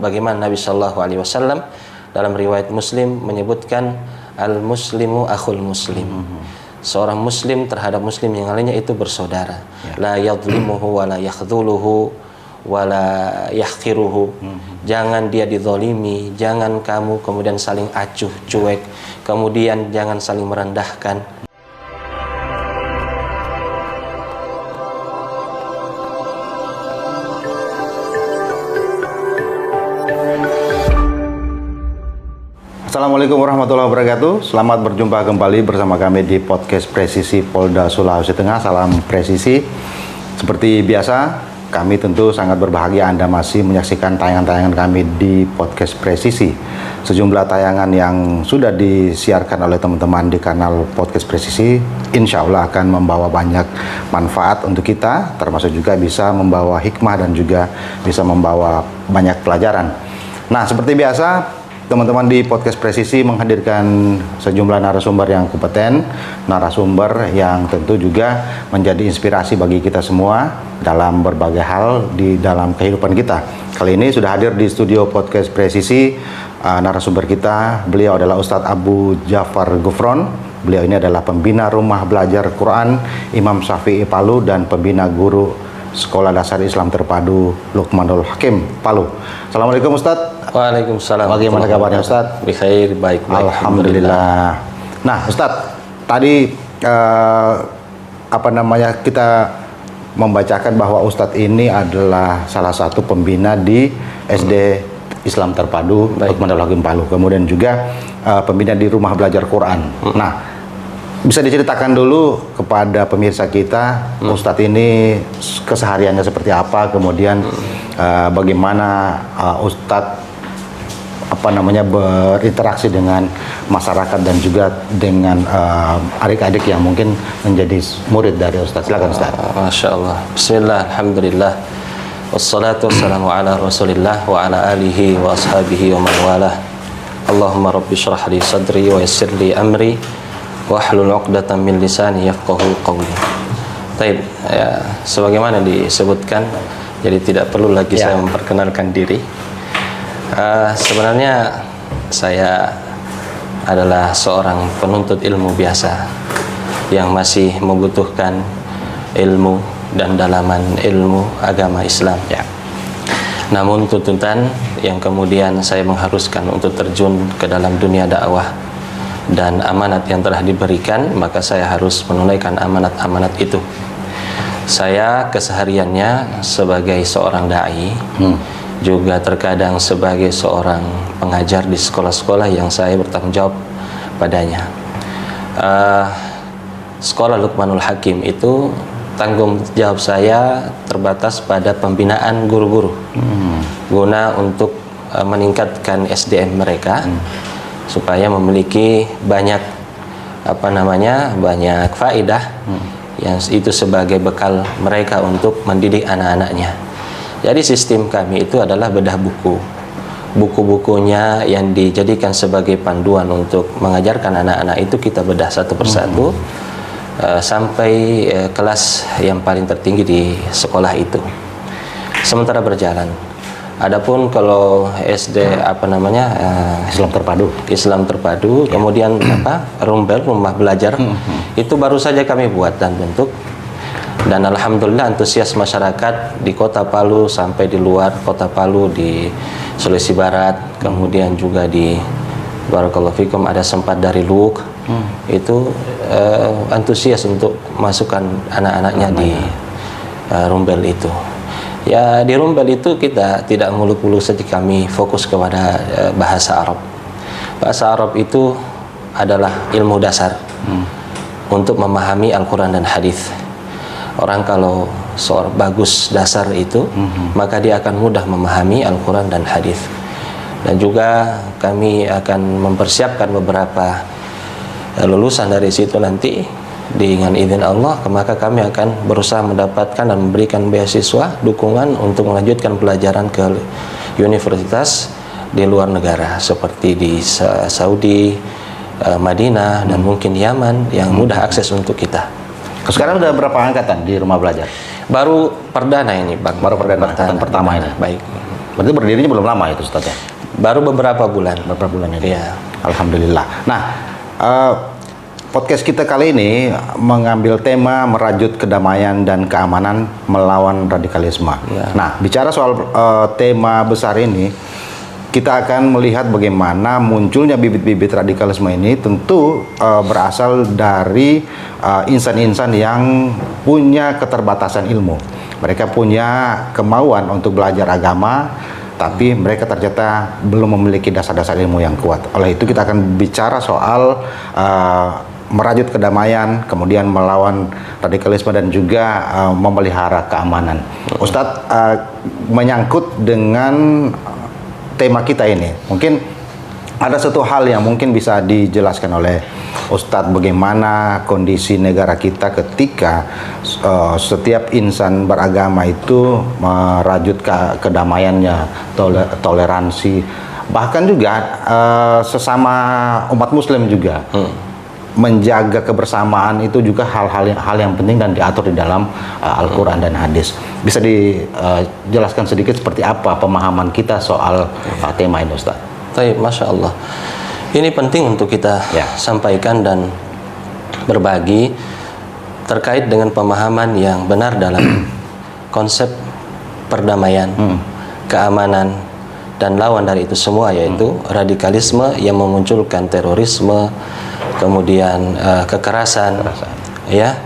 bagaimana Nabi Shallallahu Alaihi Wasallam dalam riwayat Muslim menyebutkan al-muslimu akhul muslim. Seorang muslim terhadap muslim yang lainnya itu bersaudara. La yadhlimuhu wa la yakhdhuluhu wa la yahqiruhu. Jangan dia dizalimi, jangan kamu kemudian saling acuh cuek, kemudian jangan saling merendahkan. Assalamualaikum warahmatullahi wabarakatuh. Selamat berjumpa kembali bersama kami di podcast Presisi Polda Sulawesi Tengah. Salam presisi. Seperti biasa, kami tentu sangat berbahagia Anda masih menyaksikan tayangan-tayangan kami di podcast Presisi. Sejumlah tayangan yang sudah disiarkan oleh teman-teman di kanal podcast Presisi, insya Allah akan membawa banyak manfaat untuk kita, termasuk juga bisa membawa hikmah dan juga bisa membawa banyak pelajaran. Nah, seperti biasa, teman-teman di podcast Presisi menghadirkan sejumlah narasumber yang kompeten, narasumber yang tentu juga menjadi inspirasi bagi kita semua dalam berbagai hal di dalam kehidupan kita. Kali ini sudah hadir di studio podcast Presisi narasumber kita. Beliau adalah Ustadz Abu Ja'far Gufron. Beliau ini adalah pembina Rumah Belajar Quran Imam Syafi'i Palu dan pembina guru Sekolah Dasar Islam Terpadu Luqmanul Hakim Palu. Assalamualaikum Ustadz. Waalaikumsalam. Bagaimana kabarnya Ustadz? Bikhair, baik. Alhamdulillah. Nah Ustadz, tadi kita membacakan bahwa Ustadz ini adalah salah satu pembina di SD Islam Terpadu Luqmanul Hakim Palu. Kemudian juga pembina di Rumah Belajar Quran. Nah, bisa diceritakan dulu kepada pemirsa kita, Ustadz ini kesehariannya seperti apa, kemudian bagaimana Ustadz berinteraksi dengan masyarakat dan juga dengan adik-adik yang mungkin menjadi murid dari Ustadz. Silakan Ustadz. Masya Allah. Bismillah, alhamdulillah. Wassalatu wassalamu ala rasulillah wa ala alihi wa ashabihi wa man walah. Allahumma rabbi syrah li sadri wa yassir li amri wahlul 'uqdatam min lisani yafqahu qawli. Baik, ya, sebagaimana disebutkan, jadi tidak perlu lagi saya memperkenalkan diri. Sebenarnya saya adalah seorang penuntut ilmu biasa yang masih membutuhkan ilmu dan dalaman ilmu agama Islam. Ya. Namun tuntutan yang kemudian saya mengharuskan untuk terjun ke dalam dunia dakwah dan amanat yang telah diberikan, maka saya harus menunaikan amanat-amanat itu. Saya kesehariannya sebagai seorang dai, juga terkadang sebagai seorang pengajar di sekolah-sekolah yang saya bertanggung jawab padanya. Sekolah Luqmanul Hakim itu tanggung jawab saya terbatas pada pembinaan guru-guru, guna untuk meningkatkan SDM mereka supaya memiliki banyak banyak faedah yang itu sebagai bekal mereka untuk mendidik anak-anaknya. Jadi sistem kami itu adalah bedah buku-bukunya yang dijadikan sebagai panduan untuk mengajarkan anak-anak itu kita bedah satu persatu sampai kelas yang paling tertinggi di sekolah itu. Sementara berjalan. Adapun kalau SD Islam Terpadu, kemudian Rumbel Rumah Belajar itu baru saja kami buat dan bentuk, dan alhamdulillah antusias masyarakat di Kota Palu sampai di luar Kota Palu, di Sulawesi Barat, kemudian juga di Barakallahu Fikum ada sempat dari Luwuk, itu antusias untuk masukkan anak-anaknya di Rumbel itu. Ya, di Rumbel itu kita tidak muluk-muluk saja, kami fokus kepada bahasa Arab. Bahasa Arab itu adalah ilmu dasar untuk memahami Al-Quran dan Hadis. Orang kalau seorang bagus dasar itu, maka dia akan mudah memahami Al-Quran dan Hadis. Dan juga kami akan mempersiapkan beberapa lulusan dari situ nanti dengan izin Allah, maka kami akan berusaha mendapatkan dan memberikan beasiswa dukungan untuk melanjutkan pelajaran ke universitas di luar negara seperti di Saudi, Madinah, dan mungkin Yaman yang mudah akses untuk kita. Sekarang udah berapa angkatan di Rumah Belajar? Baru perdana ini, Bang. Baru perdana, angkatan pertama ini. Baik. Berarti berdirinya belum lama itu Ustaz ya? Baru beberapa bulan. Beberapa bulan ini. Iya. Alhamdulillah. Nah, podcast kita kali ini mengambil tema merajut kedamaian dan keamanan melawan radikalisme. Ya. Nah, bicara soal tema besar ini, kita akan melihat bagaimana munculnya bibit-bibit radikalisme ini tentu berasal dari insan-insan yang punya keterbatasan ilmu. Mereka punya kemauan untuk belajar agama, tapi mereka ternyata belum memiliki dasar-dasar ilmu yang kuat. Oleh itu kita akan bicara soal merajut kedamaian, kemudian melawan radikalisme dan juga memelihara keamanan. Ustadz, menyangkut dengan tema kita ini, mungkin ada satu hal yang mungkin bisa dijelaskan oleh Ustadz, bagaimana kondisi negara kita ketika setiap insan beragama itu merajut kedamaiannya, toleransi, bahkan juga sesama umat muslim juga menjaga kebersamaan, itu juga hal yang penting dan diatur di dalam Al-Quran dan hadis. Bisa dijelaskan sedikit seperti apa pemahaman kita soal tema ini, Ustaz? Baik, Masya Allah. Ini penting untuk kita sampaikan dan berbagi terkait dengan pemahaman yang benar dalam konsep perdamaian, keamanan, dan lawan dari itu semua, yaitu radikalisme yang memunculkan terorisme, kemudian kekerasan, ya,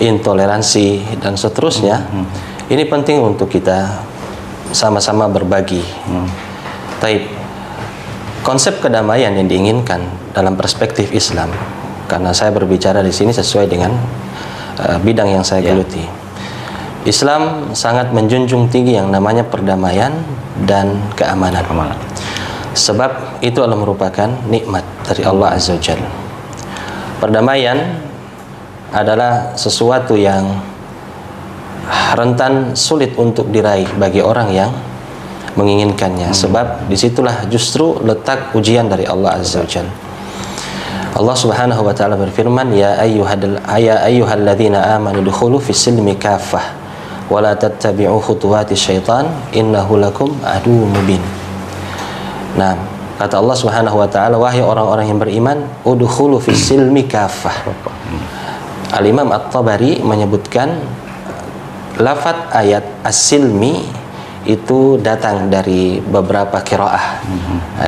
intoleransi dan seterusnya. Ini penting untuk kita sama-sama berbagi. Taib, konsep kedamaian yang diinginkan dalam perspektif Islam, karena saya berbicara di sini sesuai dengan bidang yang saya geluti. Islam sangat menjunjung tinggi yang namanya perdamaian dan keamanan. Sebab itu adalah merupakan nikmat dari Allah Azza wa Jalla. Perdamaian adalah sesuatu yang rentan sulit untuk diraih bagi orang yang menginginkannya. Sebab disitulah justru letak ujian dari Allah Azza wa Jalla. Allah Subhanahu wa taala berfirman, ya ayyuhalladzina amanu dukhulu fis silmi kaffah wa la tattabi'u khutuwati syaitan innahu lakum aduwwun mubin. Nah, kata Allah Subhanahu wa taala, wahai orang-orang yang beriman, udkhulu fis silmi kaffah. Al-Imam At-Tabari menyebutkan lafaz ayat as-silmi itu datang dari beberapa qiraah.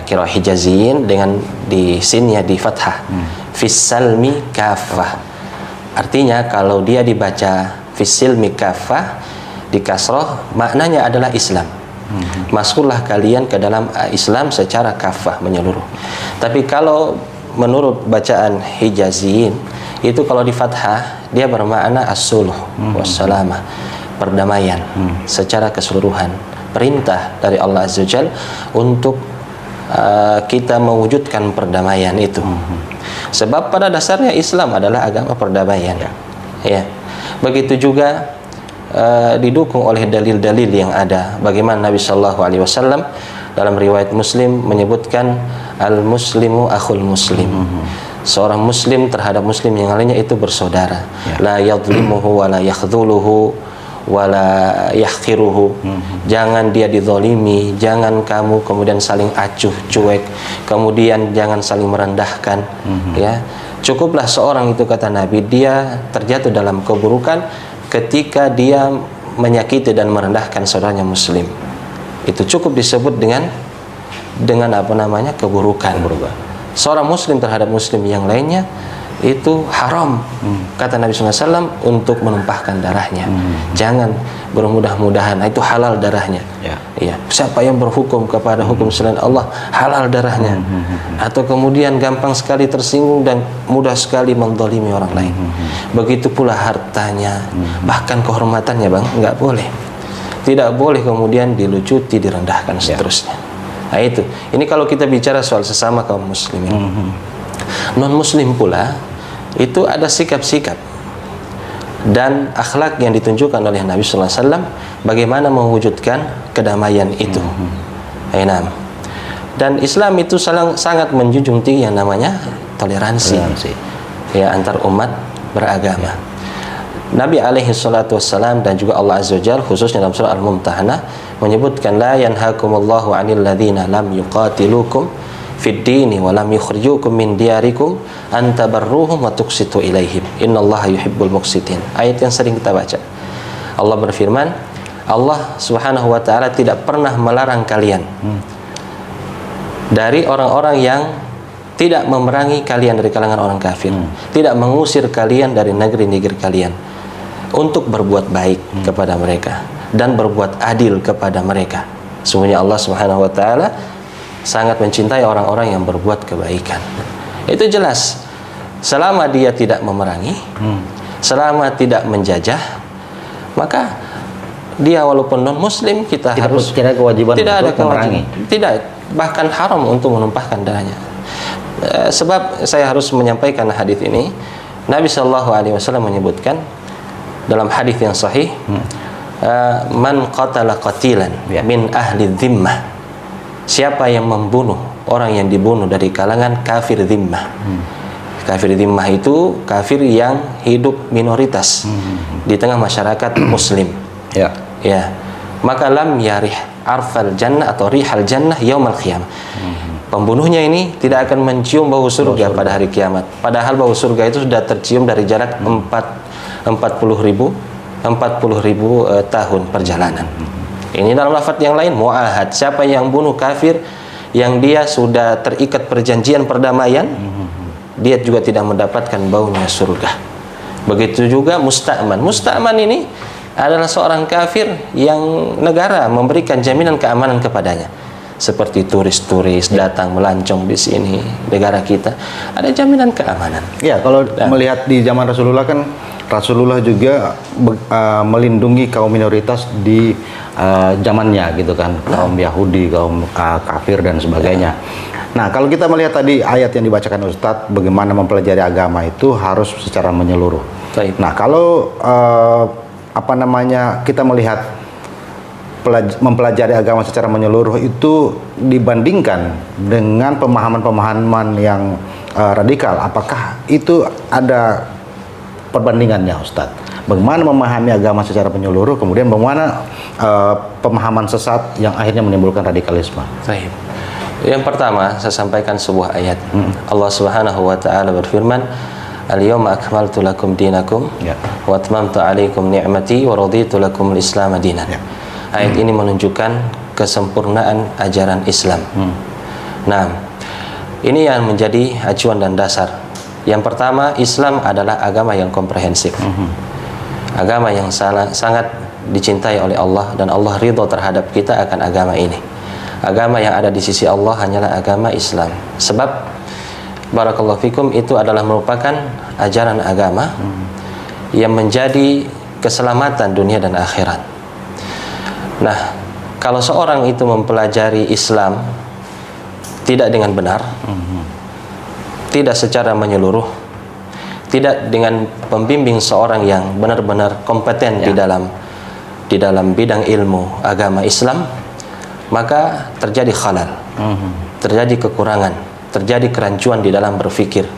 Qiraah Hijaziyin dengan di sinnya di fathah. Fis salmi kaffah. Artinya kalau dia dibaca fis silmi kaffah di kasrah, maknanya adalah Islam. Masuklah kalian ke dalam Islam secara kafah, menyeluruh. Tapi kalau menurut bacaan Hijaziyin itu kalau di fathah dia bermakna as-sulh wassalamah, perdamaian secara keseluruhan. Perintah dari Allah Azza wa Jalla untuk kita mewujudkan perdamaian itu. Sebab pada dasarnya Islam adalah agama perdamaian. Ya. Begitu juga didukung oleh dalil-dalil yang ada. Bagaimana Nabi Shallallahu Alaihi Wasallam dalam riwayat Muslim menyebutkan al-muslimu akhul muslim. Seorang muslim terhadap muslim yang lainnya itu bersaudara. La yadlimuhu wa la yakhdhuluhu wa la yahqiruhu. Jangan dia dizalimi, jangan kamu kemudian saling acuh cuek, kemudian jangan saling merendahkan. Ya, cukuplah seorang itu, kata Nabi, dia terjatuh dalam keburukan ketika dia menyakiti dan merendahkan saudaranya muslim. Itu cukup disebut dengan apa namanya, keburukan. Seorang muslim terhadap muslim yang lainnya itu haram, kata Nabi SAW, untuk menumpahkan darahnya. Jangan bermudah-mudahan, itu halal darahnya. Ya. Siapa yang berhukum kepada hukum selain Allah, halal darahnya. Atau kemudian gampang sekali tersinggung dan mudah sekali menzalimi orang lain. Begitu pula hartanya, bahkan kehormatannya, Bang, nggak boleh. Tidak boleh kemudian dilucuti, direndahkan, seterusnya. Nah itu. Ini kalau kita bicara soal sesama kaum muslimin. Non-muslim pula itu ada sikap-sikap dan akhlak yang ditunjukkan oleh Nabi Sallallahu Alaihi Wasallam bagaimana mewujudkan kedamaian itu. Dan Islam itu sangat menjunjung tinggi yang namanya toleransi. Ya, antar umat beragama. Nabi alaihi salatu wassalam dan juga Allah Azza wa Jalla khususnya dalam surah Al-Mumtahanah menyebutkan la yanhakumullahu 'anil ladzina lam yuqatilukum fid dini wa lam yukhrijukum min diyarikum an tabarruhum wa tuqsitu ilaihim innallaha yuhibbul muqsitin. Ayat yang sering kita baca. Allah berfirman, Allah Subhanahu wa taala tidak pernah melarang kalian dari orang-orang yang tidak memerangi kalian dari kalangan orang kafir, tidak mengusir kalian dari negeri-negeri kalian, untuk berbuat baik kepada mereka dan berbuat adil kepada mereka. Sesungguhnya Allah Subhanahu wa taala sangat mencintai orang-orang yang berbuat kebaikan. Itu jelas. Selama dia tidak memerangi, selama tidak menjajah, maka dia walaupun non muslim kita harus tidak kewajiban tidak ada untuk memerangi. Tidak, bahkan haram untuk menumpahkan darahnya. Sebab saya harus menyampaikan hadis ini. Nabi Shallallahu Alaihi Wasallam menyebutkan dalam hadis yang sahih, man qatala qatilan min ahli dhimmah, siapa yang membunuh orang yang dibunuh dari kalangan kafir dhimmah. Kafir dhimmah itu kafir yang hidup minoritas di tengah masyarakat muslim. Ya, maka lam yarih arfal jannah atau rihal jannah yaumal qiyamah. Pembunuhnya ini tidak akan mencium bau surga pada hari kiamat. Padahal bau surga itu sudah tercium dari jarak 40.000 tahun perjalanan. Ini dalam lafaz yang lain mu'ahad. Siapa yang bunuh kafir yang dia sudah terikat perjanjian perdamaian, dia juga tidak mendapatkan baunya surga. Begitu juga musta'man. Musta'man ini adalah seorang kafir yang negara memberikan jaminan keamanan kepadanya. Seperti turis-turis datang melancong di sini negara kita, ada jaminan keamanan. Ya, kalau melihat di zaman Rasulullah kan Rasulullah juga melindungi kaum minoritas di zamannya gitu kan, kaum Yahudi, kaum kafir dan sebagainya. Nah, kalau kita melihat tadi ayat yang dibacakan Ustadz, bagaimana mempelajari agama itu harus secara menyeluruh. Baik. Nah, kalau kita melihat mempelajari agama secara menyeluruh itu dibandingkan dengan pemahaman-pemahaman yang radikal, apakah itu ada perbandingannya Ustadz? Bagaimana memahami agama secara menyeluruh, kemudian bagaimana pemahaman sesat yang akhirnya menimbulkan radikalisme? Baik. Yang pertama saya sampaikan sebuah ayat. Allah Subhanahu wa taala berfirman, "Al-yawma akmaltu lakum dinakum wa atmamtu 'alaikum ni'mati wa raditu lakum al-Islam dinan." Ayat ini menunjukkan kesempurnaan ajaran Islam. Nah, ini yang menjadi acuan dan dasar. Yang pertama, Islam adalah agama yang komprehensif. Agama yang sangat dicintai oleh Allah dan Allah ridho terhadap kita akan agama ini. Agama yang ada di sisi Allah hanyalah agama Islam. Sebab barakallahu fikum itu adalah merupakan ajaran agama yang menjadi keselamatan dunia dan akhirat. Nah, kalau seorang itu mempelajari Islam tidak dengan benar, tidak secara menyeluruh, tidak dengan pembimbing seorang yang benar-benar kompeten di dalam bidang ilmu agama Islam, maka terjadi khalal, terjadi kekurangan, terjadi kerancuan di dalam berpikir.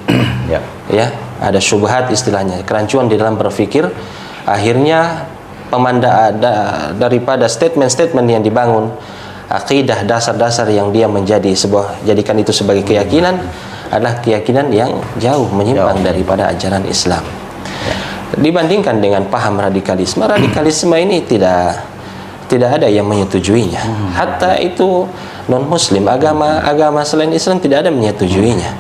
Ya, ada syubhat istilahnya, kerancuan di dalam berpikir. Akhirnya daripada statement-statement yang dibangun, akidah dasar-dasar yang dia jadikan itu sebagai keyakinan, adalah keyakinan yang jauh menyimpang daripada ajaran Islam. Dibandingkan dengan paham radikalisme, radikalisme ini tidak ada yang menyetujuinya. Hatta itu non muslim, agama selain Islam tidak ada menyetujuinya.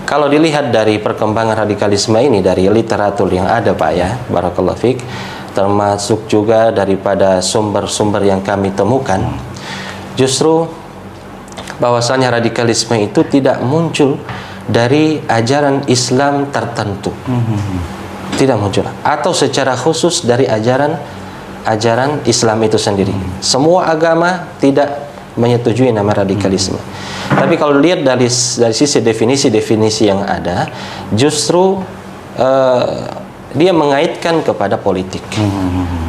Kalau dilihat dari perkembangan radikalisme ini dari literatur yang ada Pak ya, barakallahu fiik, termasuk juga daripada sumber-sumber yang kami temukan, justru bahwasanya radikalisme itu tidak muncul dari ajaran Islam tertentu, tidak muncul, atau secara khusus dari ajaran Islam itu sendiri. Semua agama tidak menyetujui nama radikalisme. Tapi kalau dilihat dari sisi definisi yang ada, justru dia mengaitkan kepada politik.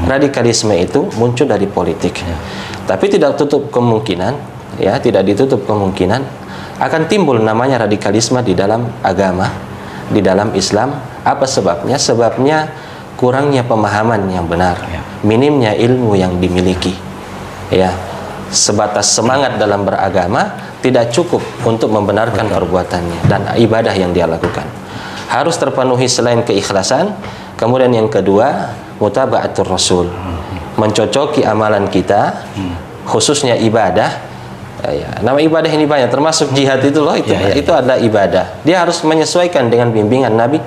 Radikalisme itu muncul dari politik. Tapi tidak ditutup kemungkinan akan timbul namanya radikalisme di dalam agama, di dalam Islam. Apa sebabnya? Sebabnya kurangnya pemahaman yang benar, minimnya ilmu yang dimiliki. ya, sebatas semangat dalam beragama tidak cukup untuk membenarkan perbuatannya dan ibadah yang dia lakukan. Harus terpenuhi selain keikhlasan, kemudian yang kedua mutaba'atur rasul, mencocoki amalan kita, khususnya ibadah. Ya, nama ibadah ini banyak, termasuk jihad itu loh, itu adalah ibadah. Dia harus menyesuaikan dengan bimbingan Nabi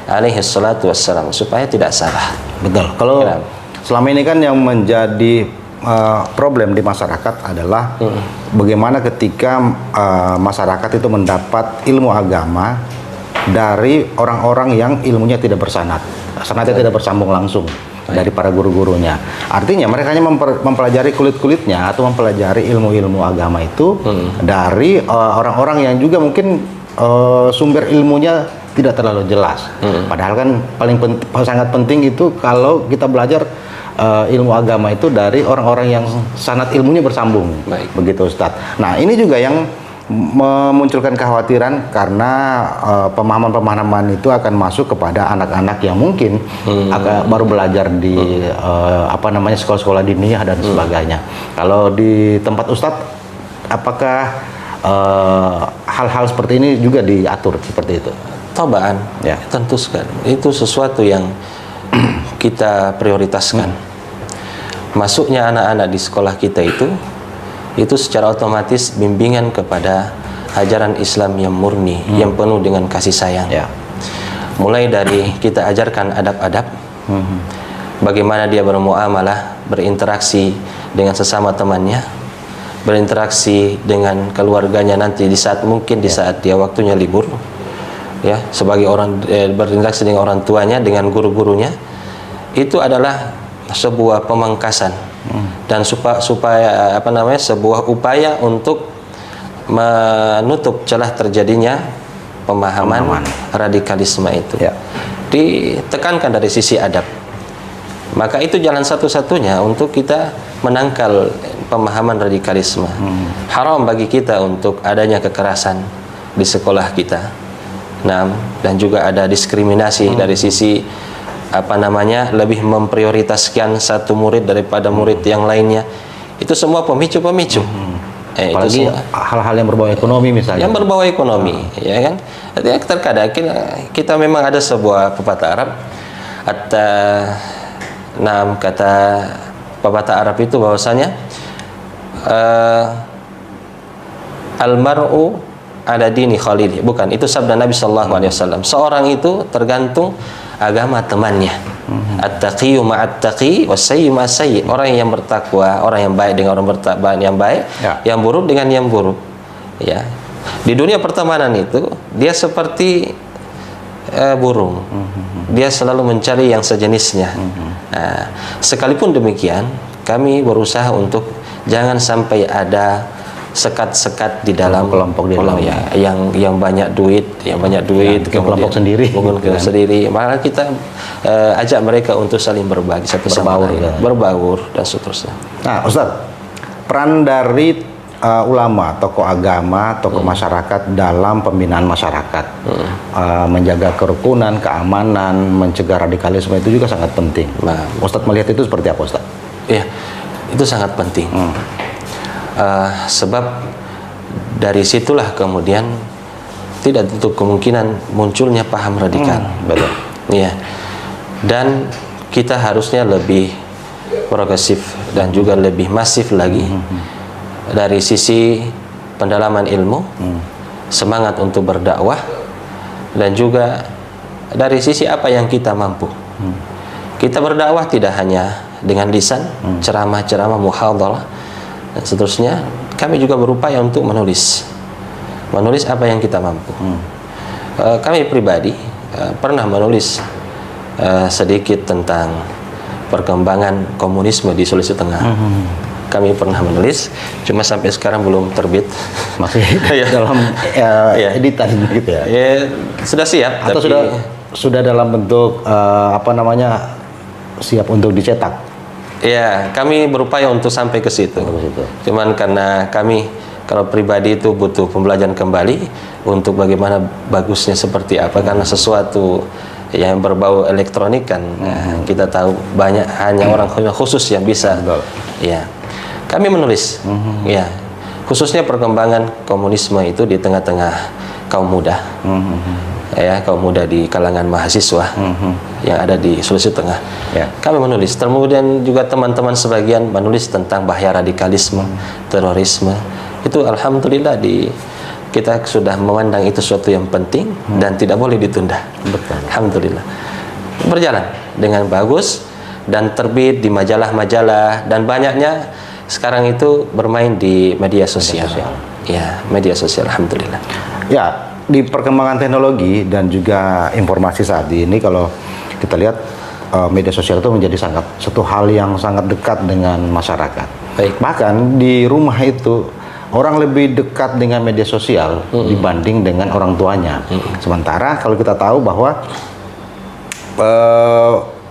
alaihi salatu wassalam supaya tidak salah. Betul. Kalau selama ini kan yang menjadi problem di masyarakat adalah bagaimana ketika masyarakat itu mendapat ilmu agama dari orang-orang yang ilmunya tidak bersanad, sanadnya tidak bersambung langsung dari para guru-gurunya. Artinya mereka hanya mempelajari kulit-kulitnya atau mempelajari ilmu-ilmu agama itu dari orang-orang yang juga mungkin sumber ilmunya tidak terlalu jelas. Padahal kan sangat penting itu kalau kita belajar ilmu agama itu dari orang-orang yang sanad ilmunya bersambung. Begitu Ustadz. Nah ini juga yang memunculkan kekhawatiran karena pemahaman-pemahaman itu akan masuk kepada anak-anak yang mungkin baru belajar di sekolah-sekolah diniyah dan sebagainya. Kalau di tempat Ustadz, apakah hal-hal seperti ini juga diatur seperti itu? Tobaan, ya. Tentu sekali. Itu sesuatu yang kita prioritaskan. Masuknya anak-anak di sekolah kita itu secara otomatis bimbingan kepada ajaran Islam yang murni, yang penuh dengan kasih sayang. Mulai dari kita ajarkan adab-adab, bagaimana dia bermuamalah, berinteraksi dengan sesama temannya, berinteraksi dengan keluarganya nanti di saat dia waktunya libur, ya, sebagai orang berinteraksi dengan orang tuanya, dengan guru-gurunya. Itu adalah sebuah pemangkasan dan supaya sebuah upaya untuk menutup celah terjadinya pemahaman radikalisme itu. Ditekankan dari sisi adab. Maka itu jalan satu-satunya untuk kita menangkal pemahaman radikalisme. Haram bagi kita untuk adanya kekerasan di sekolah kita. Dan juga ada diskriminasi dari sisi lebih memprioritaskan satu murid daripada murid yang lainnya. Itu semua pemicu-pemicu. Apalagi hal-hal yang berbau ekonomi misalnya. Yang berbau ekonomi, ya kan? Artinya terkadang kita memang ada sebuah pepatah Arab. Kata pepatah Arab itu bahwasanya almar'u ala dini khalili. Bukan, itu sabda Nabi sallallahu alaihi wasallam. Seorang itu tergantung agama temannya. At-taqiyyu ma'at-taqi was-sayyi ma'as-sayyi. Orang yang bertakwa, orang yang baik dengan orang yang baik, yang buruk dengan yang buruk. Ya. Di dunia pertemanan itu dia seperti burung. Dia selalu mencari yang sejenisnya. Nah, sekalipun demikian, kami berusaha untuk jangan sampai ada sekat-sekat di dalam kelompok yang banyak duit, kelompok sendiri, maka kita ajak mereka untuk saling berbagi satu sama lain, berbaur dan seterusnya. Nah, Ustadz, peran dari ulama, tokoh agama, tokoh masyarakat dalam pembinaan masyarakat, menjaga kerukunan, keamanan, mencegah radikalisme itu juga sangat penting. Nah, Ustadz melihat itu seperti apa, Ustadz? Iya, itu sangat penting. Sebab dari situlah kemudian tidak tentu kemungkinan munculnya paham radikal. Betul. Iya. Dan kita harusnya lebih progresif dan juga lebih masif lagi dari sisi pendalaman ilmu, semangat untuk berdakwah, dan juga dari sisi apa yang kita mampu. Kita berdakwah tidak hanya dengan lisan, ceramah-ceramah, muhadharah dan seterusnya. Kami juga berupaya untuk menulis apa yang kita mampu. Kami pribadi pernah menulis sedikit tentang perkembangan komunisme di Sulawesi Tengah. Kami pernah menulis, cuma sampai sekarang belum terbit. Masih dalam editan gitu ya? Sudah siap. Atau tapi sudah dalam bentuk siap untuk dicetak? Ya, kami berupaya untuk sampai ke situ. Cuman karena kami kalau pribadi itu butuh pembelajaran kembali untuk bagaimana bagusnya seperti apa, karena sesuatu yang berbau elektronik kan kita tahu banyak hanya orang khusus yang bisa. Ya. Kami menulis, ya, khususnya perkembangan komunisme itu di tengah-tengah kaum muda, ya, kaum muda di kalangan mahasiswa yang ada di Sulawesi Tengah. Ya. Kami menulis, kemudian juga teman-teman sebagian menulis tentang bahaya radikalisme, terorisme. Itu alhamdulillah kita sudah memandang itu suatu yang penting dan tidak boleh ditunda. Betul. Alhamdulillah berjalan dengan bagus dan terbit di majalah-majalah, dan banyaknya sekarang itu bermain di media sosial. Ya, media sosial, alhamdulillah. Ya, di perkembangan teknologi dan juga informasi saat ini, kalau kita lihat media sosial itu menjadi satu hal yang sangat dekat dengan masyarakat. Baik. Bahkan di rumah itu orang lebih dekat dengan media sosial dibanding dengan orang tuanya. Sementara kalau kita tahu bahwa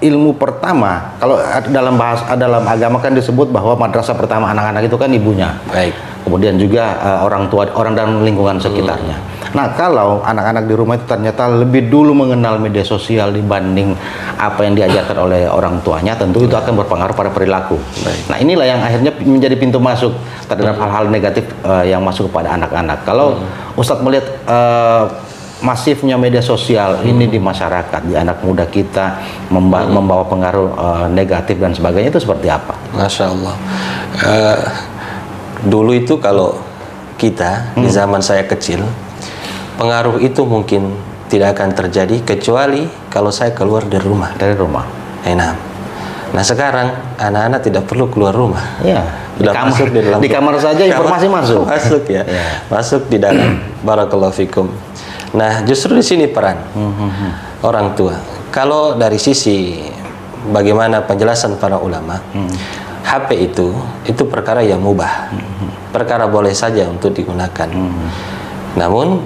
ilmu pertama, kalau dalam agama kan disebut bahwa madrasah pertama anak-anak itu kan ibunya. Baik. Kemudian juga orang tua, orang dalam lingkungan sekitarnya. Nah, kalau anak-anak di rumah itu ternyata lebih dulu mengenal media sosial dibanding apa yang diajarkan oleh orang tuanya, tentu itu akan berpengaruh pada perilaku. Nah, inilah yang akhirnya menjadi pintu masuk terhadap hal-hal negatif yang masuk kepada anak-anak. Kalau Ustadz melihat masifnya media sosial ini di masyarakat, di anak muda kita, membawa pengaruh negatif dan sebagainya, itu seperti apa? Masya Allah. Dulu itu kalau kita di zaman saya kecil, pengaruh itu mungkin tidak akan terjadi kecuali kalau saya keluar dari rumah. Dari rumah. Nah, sekarang anak-anak tidak perlu keluar rumah. Iya. Sudah masuk di dalam kamar saja informasi masuk. Masuk ya. Masuk di dalam. Barakallahu fikum. Nah, justru di sini peran orang tua. Kalau dari sisi bagaimana penjelasan para ulama, HP itu perkara yang mubah, perkara boleh saja untuk digunakan. Namun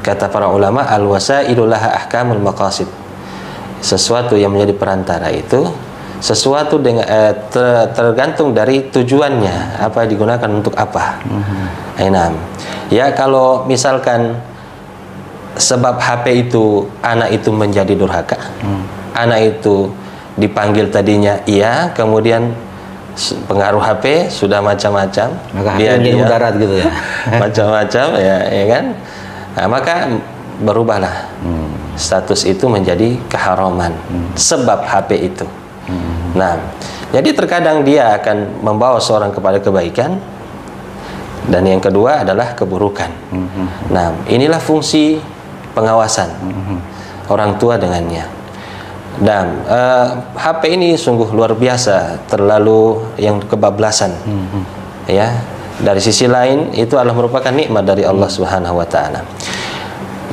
kata para ulama, al-wasailu laha ahkamul maqasid. Sesuatu yang menjadi perantara itu sesuatu dengan tergantung dari tujuannya, apa digunakan untuk apa. Ya, kalau misalkan sebab HP itu anak itu menjadi durhaka, anak itu dipanggil tadinya iya, kemudian pengaruh HP sudah macam-macam, dia mudarat gitu ya. Macam-macam ya kan. Nah, maka berubahlah status itu menjadi keharaman sebab HP itu. Nah, jadi terkadang dia akan membawa seorang kepada kebaikan, dan yang kedua adalah keburukan. Nah, inilah fungsi pengawasan orang tua dengannya. Dan HP ini sungguh luar biasa, terlalu yang kebablasan. Ya, dari sisi lain itu adalah merupakan nikmat dari Allah Subhanahu wa taala.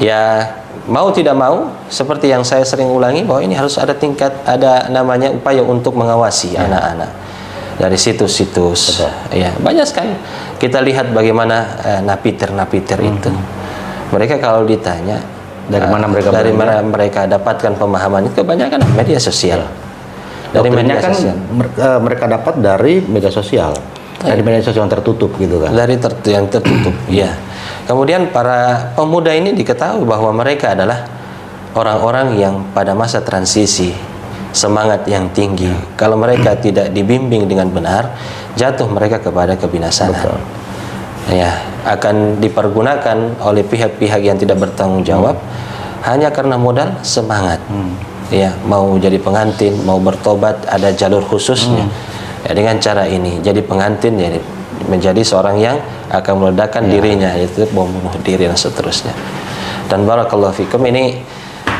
Ya, mau tidak mau, seperti yang saya sering ulangi, bahwa ini harus ada namanya upaya untuk mengawasi anak-anak dari situs-situs. Ya, banyak sekali kita lihat bagaimana napiter-napiter itu. Mereka kalau ditanya dari mana mereka dapatkan pemahaman itu, kebanyakan media sosial. Dari media sosial. Mereka dapat dari media sosial. Dari media sosial yang tertutup gitu kan. Dari yang tertutup, ya. Kemudian para pemuda ini diketahui bahwa mereka adalah orang-orang yang pada masa transisi, semangat yang tinggi. Kalau mereka tidak dibimbing dengan benar, jatuh mereka kepada kebinasaan. Ya, akan dipergunakan oleh pihak-pihak yang tidak bertanggung jawab hanya karena modal semangat. Ya, mau jadi pengantin, mau bertobat, ada jalur khususnya. Ya, dengan cara ini jadi pengantin, jadi menjadi seorang yang akan meledakkan dirinya, yaitu membunuh diri dan seterusnya. Dan barakallahu fikum, ini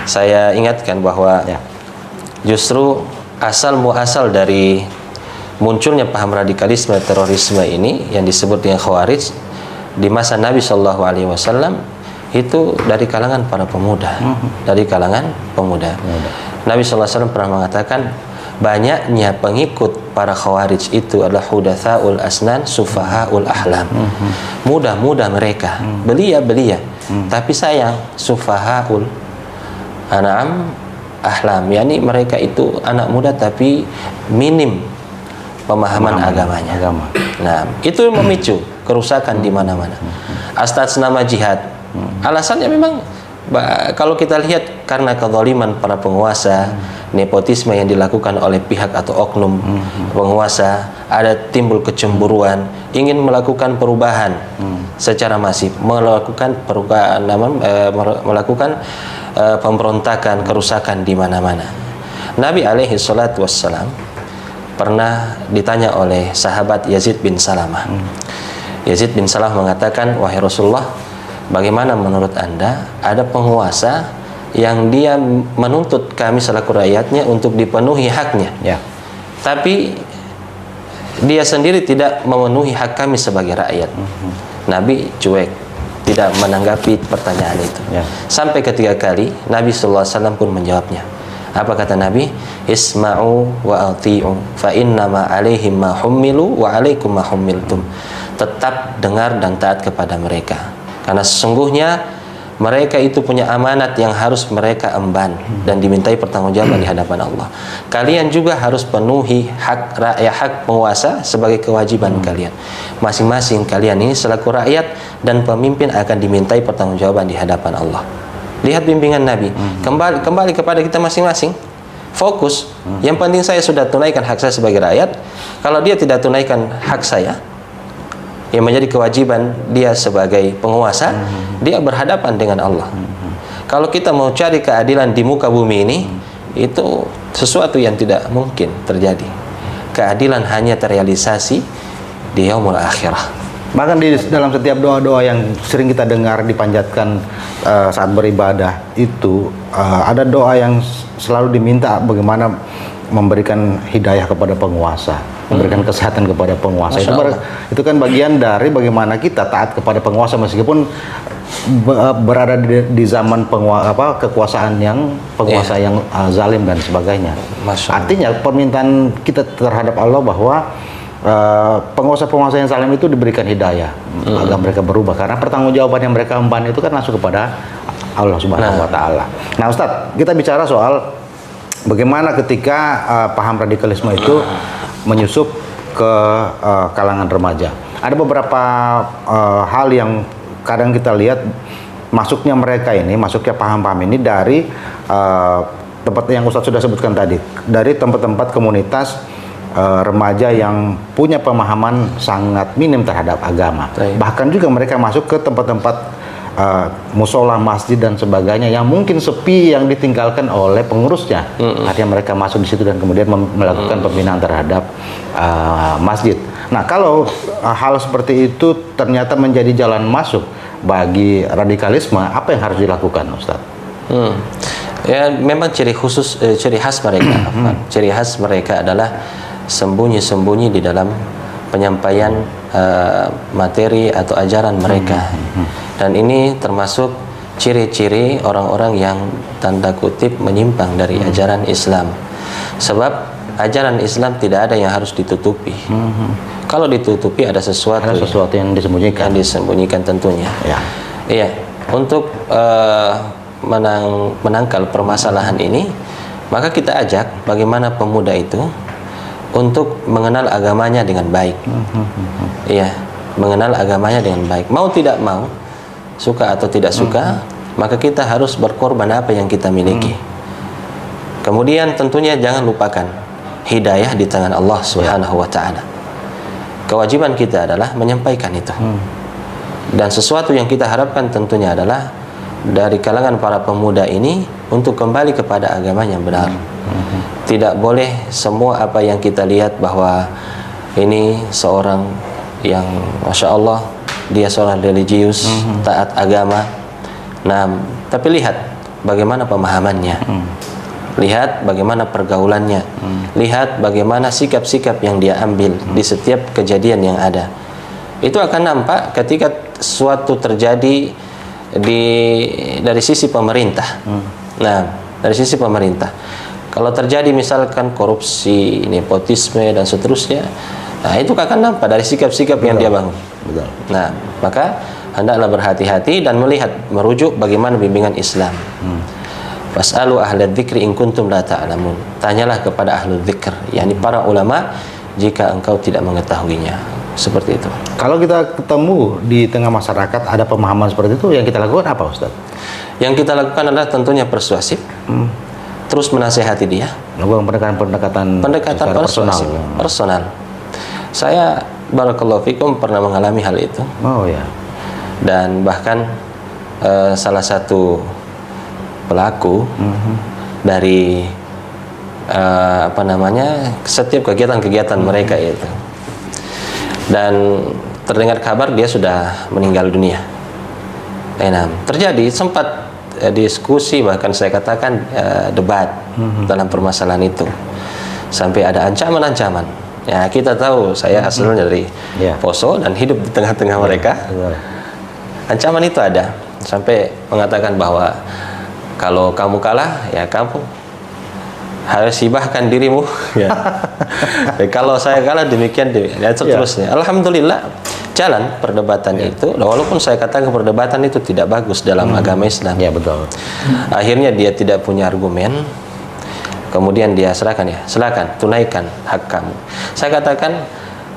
saya ingatkan bahwa justru asal muasal dari munculnya paham radikalisme terorisme ini yang disebut dengan Khawarij di masa Nabi Shallallahu Alaihi Wasallam itu dari kalangan para pemuda, dari kalangan pemuda. Nabi Shallallahu Alaihi Wasallam pernah mengatakan, banyaknya pengikut para Khawarij itu adalah hudatsaul asnan sufahaul ahlam. Muda-muda mereka, belia-belia, tapi sayang sufahaul an'am ahlam, yakni mereka itu anak muda tapi minim pemahaman agamanya. Nah, itu memicu kerusakan di mana-mana. Atas nama jihad, alasannya memang Kalau kita lihat karena kezaliman para penguasa, nepotisme yang dilakukan oleh pihak atau oknum penguasa, ada timbul kecemburuan, ingin melakukan perubahan secara masif, melakukan perubahan, melakukan pemberontakan, kerusakan di mana-mana. Nabi alaihi salatu wassalam pernah ditanya oleh sahabat Yazid bin Salamah. Yazid bin Salamah mengatakan, wahai Rasulullah, bagaimana menurut Anda ada penguasa yang dia menuntut kami selaku rakyatnya untuk dipenuhi haknya, tapi dia sendiri tidak memenuhi hak kami sebagai rakyat. Nabi cuek, tidak menanggapi pertanyaan itu. Sampai ketiga kali Nabi SAW pun menjawabnya. Apa kata Nabi? Isma'u wa ati'u fa innama alaihim ma hummilu wa alaikum ma hummiltum. Tetap dengar dan taat kepada mereka, karena sesungguhnya mereka itu punya amanat yang harus mereka emban dan dimintai pertanggungjawaban di hadapan Allah. Kalian juga harus penuhi hak rakyat, hak penguasa sebagai kewajiban kalian. Masing-masing kalian ini selaku rakyat dan pemimpin akan dimintai pertanggungjawaban di hadapan Allah. Lihat bimbingan Nabi. Kembali kepada kita masing-masing. Fokus. Yang penting saya sudah tunaikan hak saya sebagai rakyat. Kalau dia tidak tunaikan hak saya, yang menjadi kewajiban dia sebagai penguasa, dia berhadapan dengan Allah. Kalau kita mau cari keadilan di muka bumi ini, itu sesuatu yang tidak mungkin terjadi. Keadilan hanya terrealisasi di yaumul akhirah. Bahkan di dalam setiap doa-doa yang sering kita dengar dipanjatkan saat beribadah itu, ada doa yang selalu diminta bagaimana memberikan hidayah kepada penguasa, memberikan kesehatan kepada penguasa. Itu kan bagian dari bagaimana kita taat kepada penguasa meskipun berada di zaman kekuasaan yang penguasa yang zalim dan sebagainya. Artinya permintaan kita terhadap Allah bahwa penguasa-penguasa yang zalim itu diberikan hidayah agar mereka berubah, karena pertanggungjawaban yang mereka emban itu kan langsung kepada Allah Subhanahu wa taala. Nah, Ustadz, kita bicara soal bagaimana ketika paham radikalisme itu menyusup ke kalangan remaja. Ada beberapa hal yang kadang kita lihat masuknya paham-paham ini dari tempat yang Ustadz sudah sebutkan tadi, dari tempat-tempat komunitas remaja yang punya pemahaman sangat minim terhadap agama. Bahkan juga mereka masuk ke tempat-tempat musola, masjid dan sebagainya yang mungkin sepi, yang ditinggalkan oleh pengurusnya. Artinya mereka masuk di situ dan kemudian melakukan pembinaan terhadap masjid. Nah, kalau hal seperti itu ternyata menjadi jalan masuk bagi radikalisme, apa yang harus dilakukan, Ustaz? Ya, memang ciri khas mereka. Ciri khas mereka adalah sembunyi-sembunyi di dalam penyampaian materi atau ajaran mereka. Dan ini termasuk ciri-ciri orang-orang yang tanda kutip menyimpang dari ajaran Islam. Sebab ajaran Islam tidak ada yang harus ditutupi. Kalau ditutupi ada sesuatu yang disembunyikan. Yang disembunyikan tentunya. Iya. Untuk menangkal permasalahan ini, maka kita ajak bagaimana pemuda itu untuk mengenal agamanya dengan baik. Iya, mengenal agamanya dengan baik. Mau tidak mau, suka atau tidak suka, maka kita harus berkorban apa yang kita miliki. Kemudian tentunya jangan lupakan hidayah di tangan Allah Subhanahu wa taala. Kewajiban kita adalah menyampaikan itu. Dan sesuatu yang kita harapkan tentunya adalah dari kalangan para pemuda ini untuk kembali kepada agama yang benar. Tidak boleh semua apa yang kita lihat bahwa ini seorang yang Masya Allah, dia seorang religius, taat agama. Nah, tapi lihat bagaimana pemahamannya, lihat bagaimana pergaulannya, lihat bagaimana sikap-sikap yang dia ambil di setiap kejadian yang ada. Itu akan nampak ketika suatu terjadi dari sisi pemerintah. Nah, dari sisi pemerintah, kalau terjadi misalkan korupsi, nepotisme dan seterusnya, nah itu akan nampak dari sikap-sikap yang dia bangun. Nah, maka hendaklah berhati-hati dan merujuk bagaimana bimbingan Islam. Fas'alu ahlad dzikri in kuntum la ta'lamun. Tanyalah kepada ahlul dzikr, yakni para ulama, jika engkau tidak mengetahuinya. Seperti itu. Kalau kita ketemu di tengah masyarakat ada pemahaman seperti itu, yang kita lakukan apa, Ustaz? Yang kita lakukan adalah tentunya persuasif, terus menasehati dia. Melakukan pendekatan secara persuasif, personal. Saya barakallahu fikum pernah mengalami hal itu. Oh ya. Dan bahkan salah satu pelaku dari setiap kegiatan-kegiatan mereka itu, dan terdengar kabar dia sudah meninggal dunia. Terjadi sempat diskusi, bahkan saya katakan debat dalam permasalahan itu, sampai ada ancaman-ancaman. Ya, kita tahu saya asalnya dari Poso dan hidup di tengah-tengah mereka. Ancaman itu ada, sampai mengatakan bahwa kalau kamu kalah, ya kamu harus hibahkan dirimu. Ya. Kalau saya kalah demikian dan seterusnya. Alhamdulillah jalan perdebatannya itu, walaupun saya katakan perdebatan itu tidak bagus dalam agama Islam. Ya, betul. Akhirnya dia tidak punya argumen. Kemudian dia silakan tunaikan hak kamu. Saya katakan,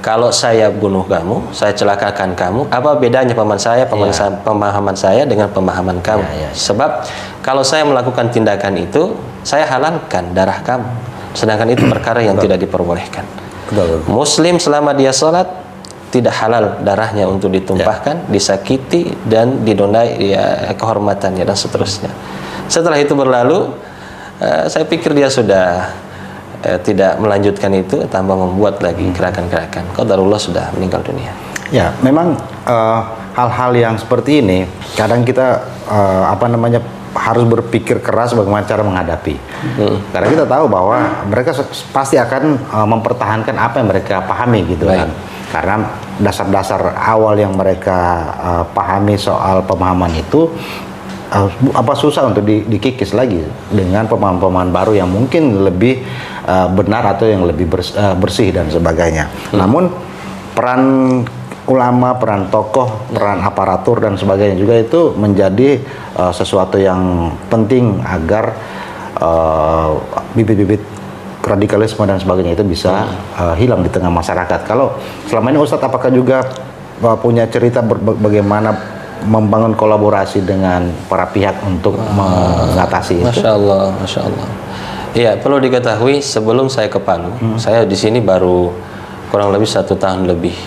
kalau saya bunuh kamu, saya celakakan kamu, apa bedanya pemahaman saya dengan pemahaman kamu? Sebab kalau saya melakukan tindakan itu, saya halalkan darah kamu, sedangkan itu perkara yang tidak diperbolehkan. Muslim selama dia sholat, tidak halal darahnya untuk ditumpahkan, disakiti dan didonai kehormatannya dan seterusnya. Setelah itu berlalu, saya pikir dia sudah tidak melanjutkan itu, tambah membuat lagi gerakan-gerakan. Qadarullah sudah meninggal dunia. Ya, memang hal-hal yang seperti ini kadang kita harus berpikir keras bagaimana cara menghadapi. Karena kita tahu bahwa mereka pasti akan mempertahankan apa yang mereka pahami gitu kan. Karena dasar-dasar awal yang mereka pahami soal pemahaman itu susah untuk dikikis lagi dengan pemahaman-pemahaman baru yang mungkin lebih benar atau yang lebih bersih dan sebagainya. Namun peran ulama, peran tokoh, peran aparatur dan sebagainya juga itu menjadi sesuatu yang penting agar bibit-bibit radikalisme dan sebagainya itu bisa hilang di tengah masyarakat. Kalau selama ini Ustadz, apakah juga punya cerita bagaimana membangun kolaborasi dengan para pihak untuk mengatasi itu? Masya Allah, Masya Allah. Iya, perlu diketahui sebelum saya ke Palu, saya di sini baru kurang lebih 1 tahun lebih.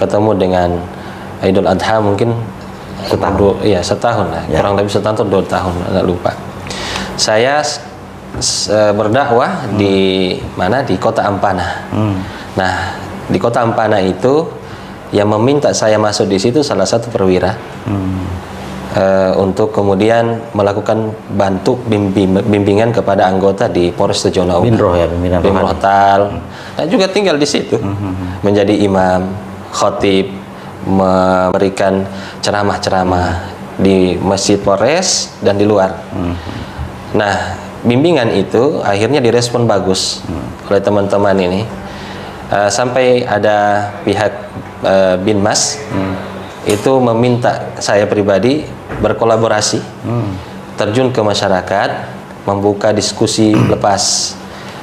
Ketemu dengan Idul Adha mungkin setahun lah, kurang lebih setahun atau 2 tahun, agak lupa. Saya berdakwah di mana, di Kota Ampana. Nah, di Kota Ampana itu yang meminta saya masuk di situ salah satu perwira untuk kemudian melakukan bimbingan kepada anggota di Polres Tojonaungan. Binroh Tal. Nah, juga tinggal di situ, menjadi imam, khatib, memberikan ceramah-ceramah di Masjid Polres dan di luar. Nah, bimbingan itu akhirnya direspon bagus oleh teman-teman ini. Sampai ada pihak Binmas itu meminta saya pribadi berkolaborasi, terjun ke masyarakat, membuka diskusi lepas.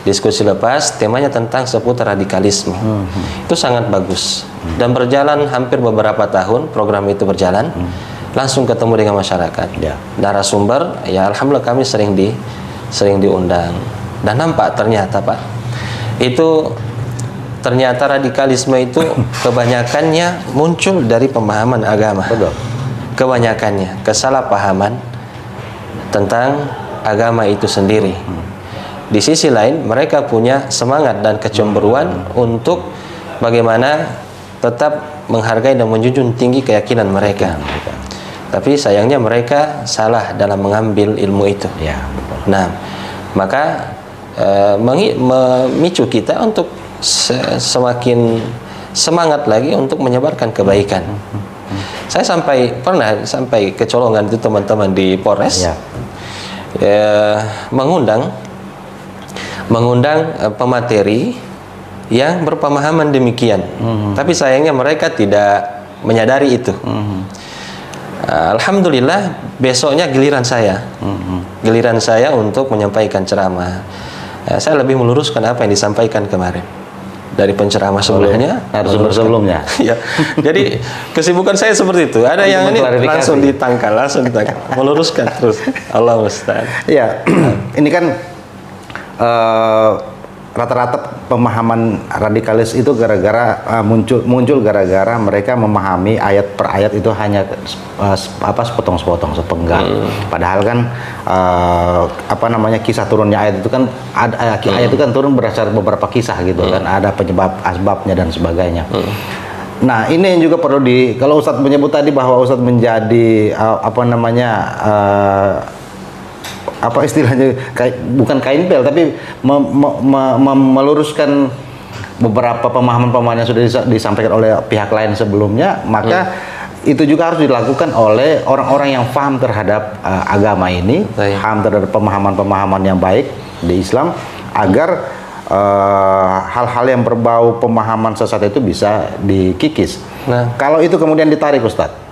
Diskusi lepas, temanya tentang seputar radikalisme. Itu sangat bagus. Dan berjalan hampir beberapa tahun, program itu berjalan, langsung ketemu dengan masyarakat. Narasumber, ya alhamdulillah kami sering diundang. Dan nampak ternyata Pak, itu ternyata radikalisme itu kebanyakannya muncul dari pemahaman agama. Kebanyakannya kesalahpahaman tentang agama itu sendiri. Di sisi lain mereka punya semangat dan kecemburuan untuk bagaimana tetap menghargai dan menjunjung tinggi keyakinan mereka. Tapi sayangnya mereka salah dalam mengambil ilmu itu. Nah, maka memicu kita untuk semakin semangat lagi untuk menyebarkan kebaikan. Saya pernah sampai kecolongan itu teman-teman di Polres, mengundang pemateri yang berpemahaman demikian. Tapi sayangnya mereka tidak menyadari itu. Alhamdulillah besoknya giliran saya untuk menyampaikan ceramah. Saya lebih meluruskan apa yang disampaikan kemarin. dari penceramah sebelumnya, narasumber sebelumnya. Ya, jadi kesibukan saya seperti itu. Ada yang ini langsung ditangkal, meluruskan terus. Allah Ustaz. Ya, ini kan rata-rata pemahaman radikalis itu gara-gara muncul gara-gara mereka memahami ayat per ayat itu hanya sepotong-sepotong, sepenggal. Padahal kan kisah turunnya ayat itu kan ayat itu kan turun berdasarkan beberapa kisah gitu kan, ada penyebab asbabnya dan sebagainya. Nah, ini yang juga perlu kalau Ustadz menyebut tadi bahwa Ustadz menjadi apa istilahnya, bukan kain pel tapi meluruskan beberapa pemahaman-pemahaman yang sudah disampaikan oleh pihak lain sebelumnya, maka itu juga harus dilakukan oleh orang-orang yang paham terhadap agama ini, paham terhadap pemahaman-pemahaman yang baik di Islam, agar hal-hal yang berbau pemahaman sesat itu bisa dikikis. Nah, kalau itu kemudian ditarik, Ustadz,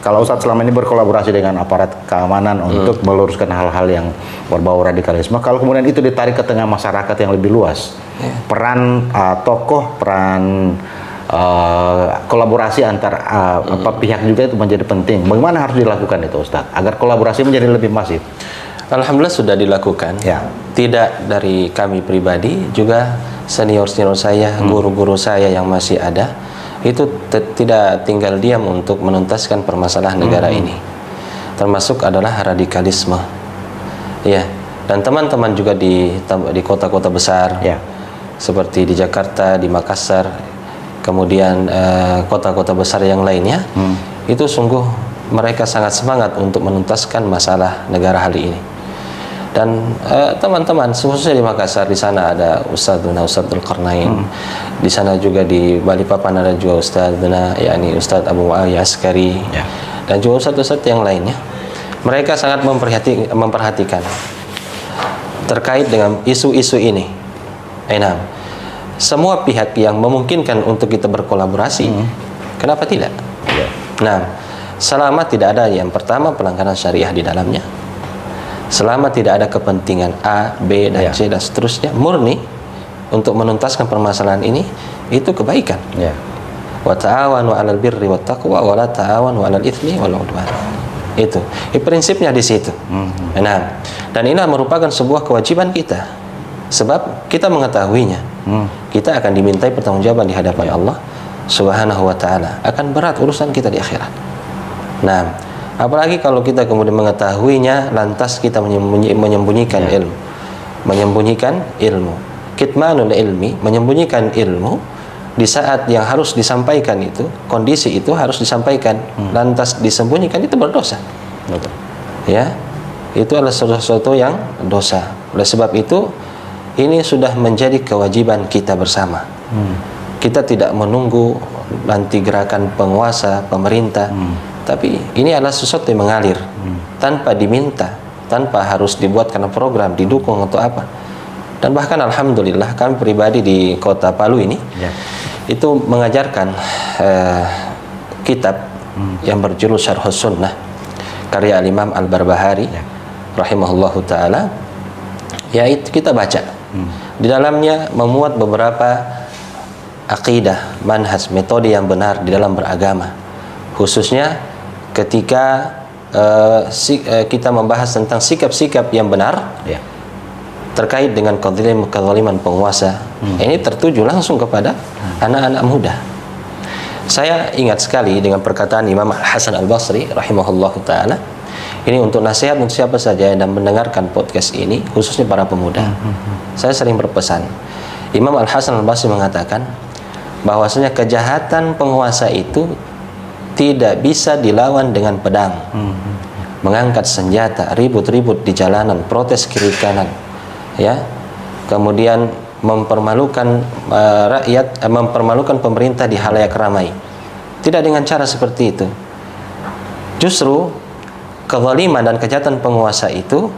kalau Ustadz selama ini berkolaborasi dengan aparat keamanan untuk meluruskan hal-hal yang berbau radikalisme, kalau kemudian itu ditarik ke tengah masyarakat yang lebih luas, peran tokoh, peran kolaborasi antar pihak juga itu menjadi penting. Bagaimana harus dilakukan itu, Ustadz, agar kolaborasi menjadi lebih masif? Alhamdulillah sudah dilakukan. Ya. Tidak dari kami pribadi, juga senior-senior saya, guru-guru saya yang masih ada, itu tidak tinggal diam untuk menuntaskan permasalahan negara ini, termasuk adalah radikalisme, ya. Dan teman-teman juga di kota-kota besar, seperti di Jakarta, di Makassar, kemudian kota-kota besar yang lainnya, itu sungguh mereka sangat semangat untuk menuntaskan masalah negara hari ini. Dan teman-teman khususnya di Makassar, di sana ada Ustadzuna Ustadzul Qarnain, di sana juga di Balikpapan ada juga Ustadzuna yakni Ustadz Abu Muawiyah Askari, dan juga Ustadz-Ustadz yang lainnya. Mereka sangat memperhatikan terkait dengan isu-isu ini. Semua pihak yang memungkinkan untuk kita berkolaborasi, kenapa tidak? Nah, selama tidak ada yang pertama pelanggaran syariah di dalamnya, selama tidak ada kepentingan A, B, dan C dan seterusnya, murni untuk menuntaskan permasalahan ini, itu kebaikan. Wa ta'awanu 'alal birri wat taqwa wa la ta'awanu 'alal itsmi wal 'udwan. Itu prinsipnya di situ. Nah, dan ini merupakan sebuah kewajiban kita, sebab kita mengetahuinya. Kita akan dimintai pertanggungjawaban di hadapan Allah Subhanahu wa taala. Akan berat urusan kita di akhirat. Nah, apalagi kalau kita kemudian mengetahuinya, lantas kita menyembunyikan ilmu. Menyembunyikan ilmu. Kitmanul ilmi, menyembunyikan ilmu di saat yang harus disampaikan itu, kondisi itu harus disampaikan, lantas disembunyikan, itu berdosa. Ya, itu adalah sesuatu yang dosa. Oleh sebab itu, ini sudah menjadi kewajiban kita bersama. Kita tidak menunggu nanti gerakan penguasa, pemerintah, tapi ini adalah sesuatu yang mengalir tanpa diminta, tanpa harus dibuatkan program, didukung atau apa. Dan bahkan alhamdulillah kami pribadi di kota Palu ini itu mengajarkan kitab yang berjudul Syarhus Sunnah karya Imam Al-Barbahari rahimahullahu taala. Yaitu kita baca. Di dalamnya memuat beberapa akidah, manhaj, metode yang benar di dalam beragama. Khususnya ketika kita membahas tentang sikap-sikap yang benar terkait dengan kezaliman penguasa. Ini tertuju langsung kepada anak-anak muda. Saya ingat sekali dengan perkataan Imam Hasan Al-Basri rahimahullahu taala. Ini untuk nasihat untuk siapa saja yang mendengarkan podcast ini, khususnya para pemuda. Saya sering berpesan. Imam Al-Hasan Al-Basri mengatakan bahwasanya kejahatan penguasa itu tidak bisa dilawan dengan pedang, mengangkat senjata, ribut-ribut di jalanan, protes kiri kanan, ya, kemudian mempermalukan rakyat, mempermalukan pemerintah di halayak ramai. Tidak dengan cara seperti itu. Justru kezaliman dan kejahatan penguasa itu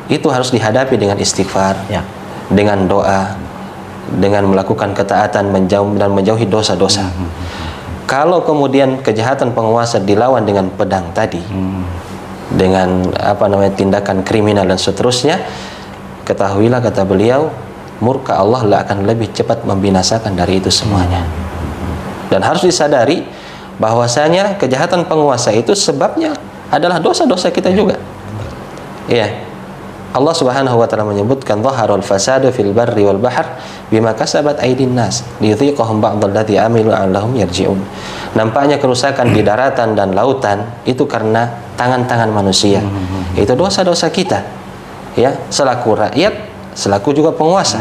harus dihadapi dengan istighfar, dengan doa, dengan melakukan ketaatan, menjauhi dosa-dosa. Kalau kemudian kejahatan penguasa dilawan dengan pedang tadi, dengan tindakan kriminal dan seterusnya, ketahuilah, kata beliau, murka Allah akan lebih cepat membinasakan dari itu semuanya. Dan harus disadari bahwasanya kejahatan penguasa itu sebabnya adalah dosa-dosa kita juga. Iya. Allah Subhanahu wa taala menyebutkan dhaharul fasadu fil barri wal bahr bima kasabat aydin nas liyudhiqahum ba'dalladzi amilu la'allahum yarji'un. Nampaknya kerusakan di daratan dan lautan itu karena tangan-tangan manusia. Itu dosa-dosa kita. Ya, selaku rakyat, selaku juga penguasa.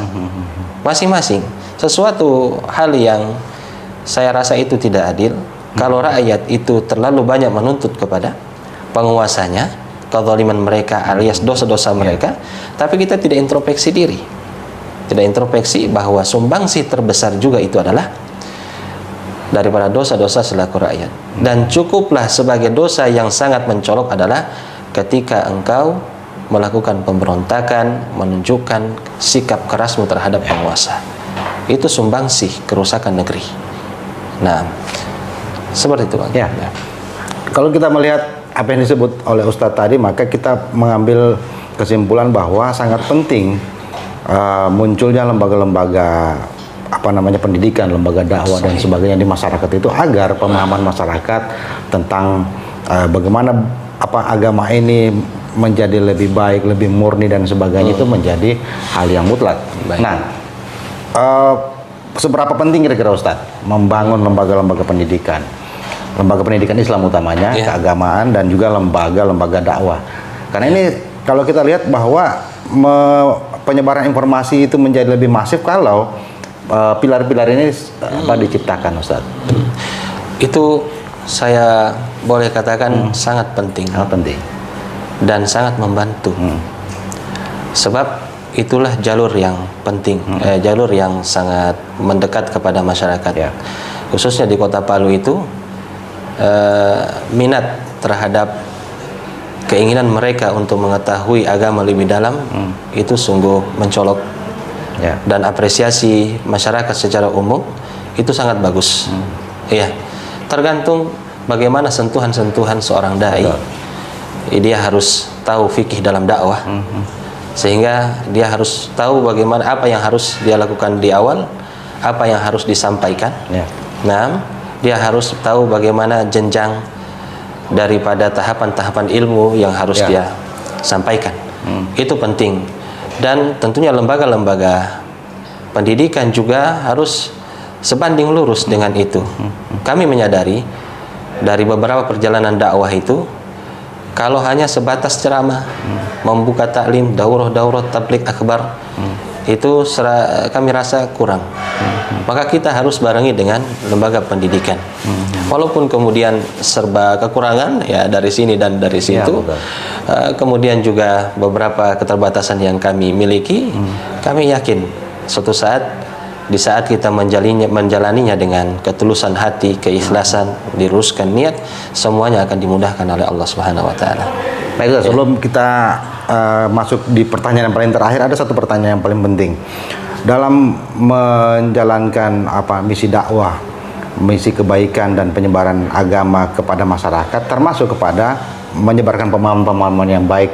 Masing-masing. Sesuatu hal yang saya rasa itu tidak adil kalau rakyat itu terlalu banyak menuntut kepada penguasanya, kezaliman mereka alias dosa-dosa mereka, tapi kita tidak introspeksi diri, tidak introspeksi bahwa sumbangsi terbesar juga itu adalah daripada dosa-dosa selaku rakyat. Dan cukuplah sebagai dosa yang sangat mencolok adalah ketika engkau melakukan pemberontakan, menunjukkan sikap kerasmu terhadap penguasa. Itu sumbangsi kerusakan negeri. Nah, seperti itu Bang. Ya. Kalau kita melihat apa yang disebut oleh Ustadz tadi, maka kita mengambil kesimpulan bahwa sangat penting munculnya lembaga-lembaga pendidikan, lembaga dakwah dan sebagainya di masyarakat itu agar pemahaman masyarakat tentang bagaimana agama ini menjadi lebih baik, lebih murni dan sebagainya itu menjadi hal yang mutlak. Baik. Nah, seberapa penting kira-kira Ustadz membangun lembaga-lembaga pendidikan? Lembaga pendidikan Islam utamanya, keagamaan dan juga lembaga-lembaga dakwah. Karena ini kalau kita lihat bahwa penyebaran informasi itu menjadi lebih masif kalau pilar-pilar ini diciptakan, Ustaz. Itu saya boleh katakan sangat penting. Sangat penting. Dan sangat membantu. Sebab itulah jalur yang penting, jalur yang sangat mendekat kepada masyarakat. Ya. Khususnya di Kota Palu itu minat terhadap keinginan mereka untuk mengetahui agama lebih dalam itu sungguh mencolok. Ya. Dan apresiasi masyarakat secara umum itu sangat bagus. Iya. Tergantung bagaimana sentuhan-sentuhan seorang dai. Dia harus tahu fikih dalam dakwah. Sehingga dia harus tahu bagaimana apa yang harus dia lakukan di awal, apa yang harus disampaikan. Ya. Nah, dia harus tahu bagaimana jenjang daripada tahapan-tahapan ilmu yang harus dia sampaikan. Itu penting. Dan tentunya lembaga-lembaga pendidikan juga harus sebanding lurus dengan itu. Kami menyadari dari beberapa perjalanan dakwah itu, kalau hanya sebatas ceramah, membuka taklim, daurah-daurah, tabligh akbar, itu kami rasa kurang. Maka kita harus barengi dengan lembaga pendidikan. Walaupun kemudian serba kekurangan ya dari sini dan dari situ, kemudian juga beberapa keterbatasan yang kami miliki, kami yakin suatu saat di saat kita menjalaninya dengan ketulusan hati, keikhlasan, diluruskan niat, semuanya akan dimudahkan oleh Allah Subhanahu wa taala. Baik, sebelum kita masuk di pertanyaan yang paling terakhir, ada satu pertanyaan yang paling penting. Dalam menjalankan misi dakwah, misi kebaikan dan penyebaran agama kepada masyarakat, termasuk kepada menyebarkan pemahaman-pemahaman yang baik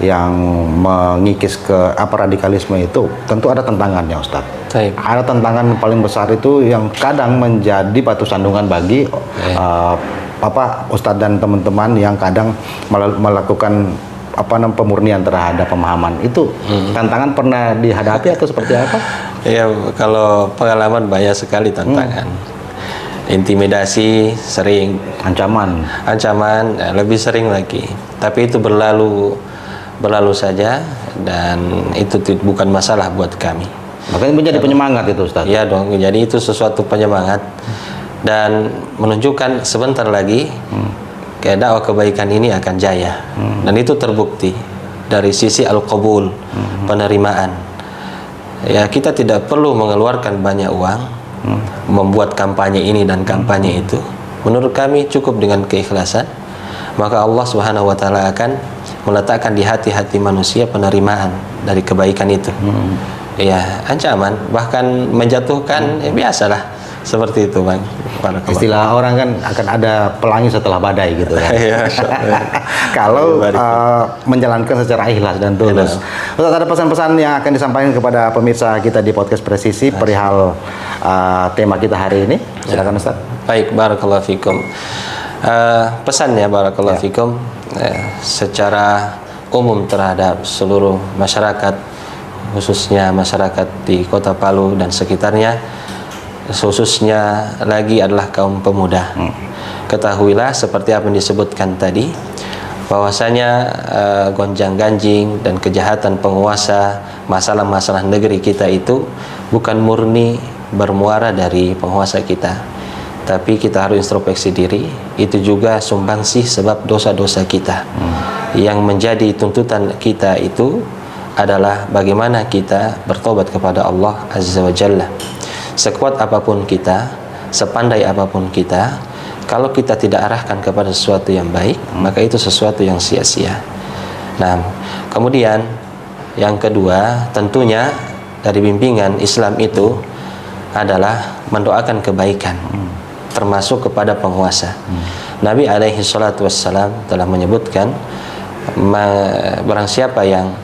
yang mengikis ke radikalisme itu, tentu ada tantangannya, Ustaz. Ada tantangan paling besar itu yang kadang menjadi batu sandungan bagi Ustadz dan teman-teman yang kadang melakukan pemurnian terhadap pemahaman itu. Tantangan pernah dihadapi atau seperti apa? Ya, kalau pengalaman banyak sekali tantangan. Intimidasi sering, ancaman lebih sering lagi. Tapi itu berlalu saja dan itu bukan masalah buat kami. Makanya menjadi penyemangat itu, Ustaz. Iya dong, jadi itu sesuatu penyemangat dan menunjukkan sebentar lagi dakwah kebaikan ini akan jaya. Dan itu terbukti dari sisi al-qabul, penerimaan. Ya, kita tidak perlu mengeluarkan banyak uang membuat kampanye ini dan kampanye itu. Menurut kami cukup dengan keikhlasan, maka Allah Subhanahu wa taala akan meletakkan di hati-hati manusia penerimaan dari kebaikan itu. Ya, ancaman bahkan menjatuhkan biasalah. Seperti itu, Bang. Barakallah. Istilah orang kan akan ada pelangi setelah badai gitu kan. Iya, insyaallah. Kalau menjalankan secara ikhlas dan tulus. Ustaz, ada pesan-pesan yang akan disampaikan kepada pemirsa kita di podcast Presisi perihal tema kita hari ini? Silakan Ustaz. Baik, barakallahu fikum. Pesannya barakallahu fikum secara umum terhadap seluruh masyarakat, khususnya masyarakat di Kota Palu dan sekitarnya, khususnya lagi adalah kaum pemuda. Ketahuilah seperti apa yang disebutkan tadi, bahwasanya gonjang-ganjing dan kejahatan penguasa, masalah-masalah negeri kita itu bukan murni bermuara dari penguasa kita, tapi kita harus introspeksi diri. Itu juga sumbangsih sebab dosa-dosa kita. Yang menjadi tuntutan kita itu adalah bagaimana kita bertobat kepada Allah Azza wa Jalla. Sekuat apapun kita, sepandai apapun kita, kalau kita tidak arahkan kepada sesuatu yang baik, maka itu sesuatu yang sia-sia. Nah, kemudian yang kedua, tentunya dari bimbingan Islam itu adalah mendoakan kebaikan, termasuk kepada penguasa. Nabi alaihi salatu wassalam telah menyebutkan, barang siapa yang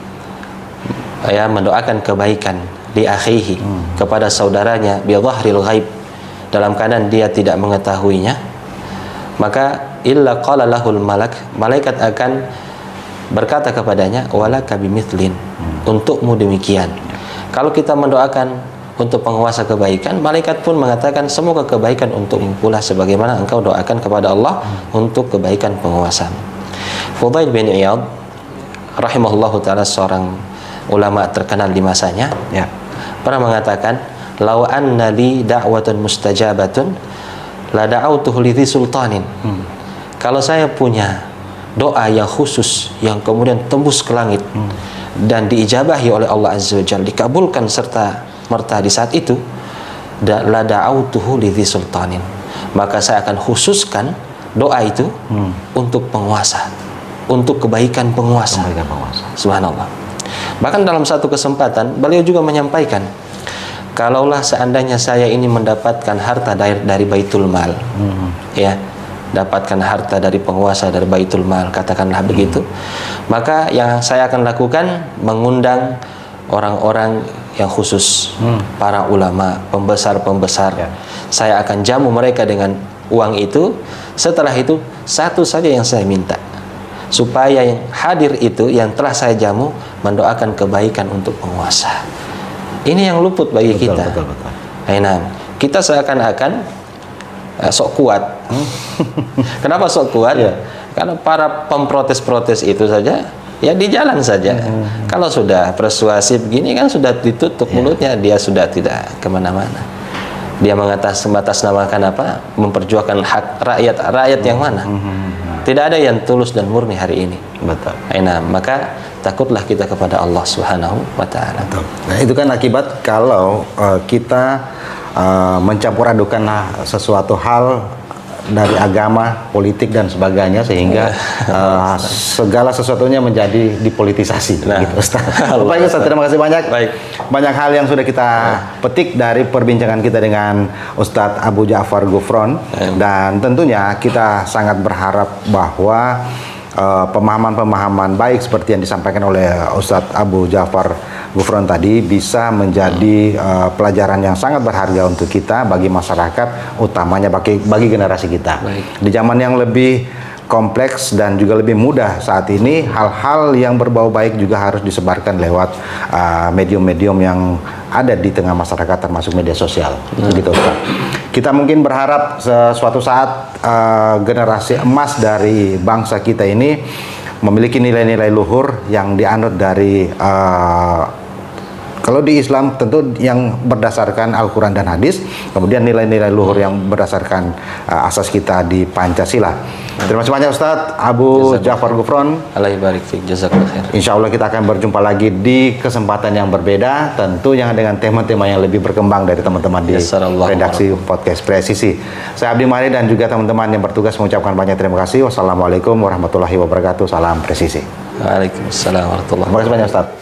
mendoakan kebaikan di akhihi, kepada saudaranya bi dhahril ghaib, dalam keadaan dia tidak mengetahuinya, maka illa qala lahul malaikat akan berkata kepadanya walaka bimithlin, untukmu demikian. Kalau kita mendoakan untuk penguasa kebaikan, malaikat pun mengatakan semoga kebaikan untukmu pula sebagaimana engkau doakan kepada Allah untuk kebaikan penguasa. Fudail bin Iyad rahimahullahu taala, seorang ulama terkenal di masanya, pernah mengatakan, "Lau anna li da'watun mustajabatun la da'autuhu li sultanin." Kalau saya punya doa yang khusus yang kemudian tembus ke langit dan diijabahi oleh Allah Azza wa Jalla, dikabulkan serta merta di saat itu, la da'autuhu li sultanin, maka saya akan khususkan doa itu untuk penguasa, untuk kebaikan penguasa. Subhanallah. Bahkan dalam satu kesempatan beliau juga menyampaikan, kalaulah seandainya saya ini mendapatkan harta dari Baitul Mal, dapatkan harta dari penguasa dari Baitul Mal, katakanlah begitu, maka yang saya akan lakukan mengundang orang-orang yang khusus, para ulama, pembesar-pembesar. Saya akan jamu mereka dengan uang itu. Setelah itu satu saja yang saya minta, supaya yang hadir itu yang telah saya jamu mendoakan kebaikan untuk penguasa. Ini yang luput bagi kita. Betul. Kita seakan-akan sok kuat. Kenapa sok kuat? Karena para pemprotes-protes itu saja ya di jalan saja. Kalau sudah persuasif begini kan sudah ditutup mulutnya, dia sudah tidak kemana-mana. Dia mengatasnamakan apa? Memperjuangkan hak rakyat yang mana? Tidak ada yang tulus dan murni hari ini. Betul. Maka takutlah kita kepada Allah Subhanahu wa taala. Nah, itu kan akibat kalau kita mencampur adukan sesuatu hal dari agama, politik dan sebagainya, sehingga segala sesuatunya menjadi dipolitisasi. Gitu, Ustaz. Baik Ustaz, terima kasih banyak. Banyak hal yang sudah kita petik dari perbincangan kita dengan Ustadz Abu Ja'far Ghufron, dan tentunya kita sangat berharap bahwa pemahaman-pemahaman baik seperti yang disampaikan oleh Ustadz Abu Ja'far Ghufron tadi bisa menjadi pelajaran yang sangat berharga untuk kita, bagi masyarakat, utamanya bagi generasi kita. Di zaman yang lebih kompleks dan juga lebih mudah saat ini, hal-hal yang berbau baik juga harus disebarkan lewat medium-medium yang ada di tengah masyarakat, termasuk media sosial. Begitu, Ustaz. Kita mungkin berharap suatu saat generasi emas dari bangsa kita ini memiliki nilai-nilai luhur yang dianut dari kalau di Islam tentu yang berdasarkan Al-Quran dan hadis, kemudian nilai-nilai luhur yang berdasarkan asas kita di Pancasila. Terima kasih banyak Ustadz Abu Ja'far Ghufron. Allah barik fiik, jazakallahu khair. Insya Allah kita akan berjumpa lagi di kesempatan yang berbeda, tentunya dengan tema-tema yang lebih berkembang dari teman-teman di redaksi podcast Presisi. Saya Abdi Mari dan juga teman-teman yang bertugas mengucapkan banyak terima kasih. Wassalamualaikum warahmatullahi wabarakatuh. Salam Presisi. Waalaikumsalam warahmatullahi wabarakatuh. Terima kasih banyak Ustadz.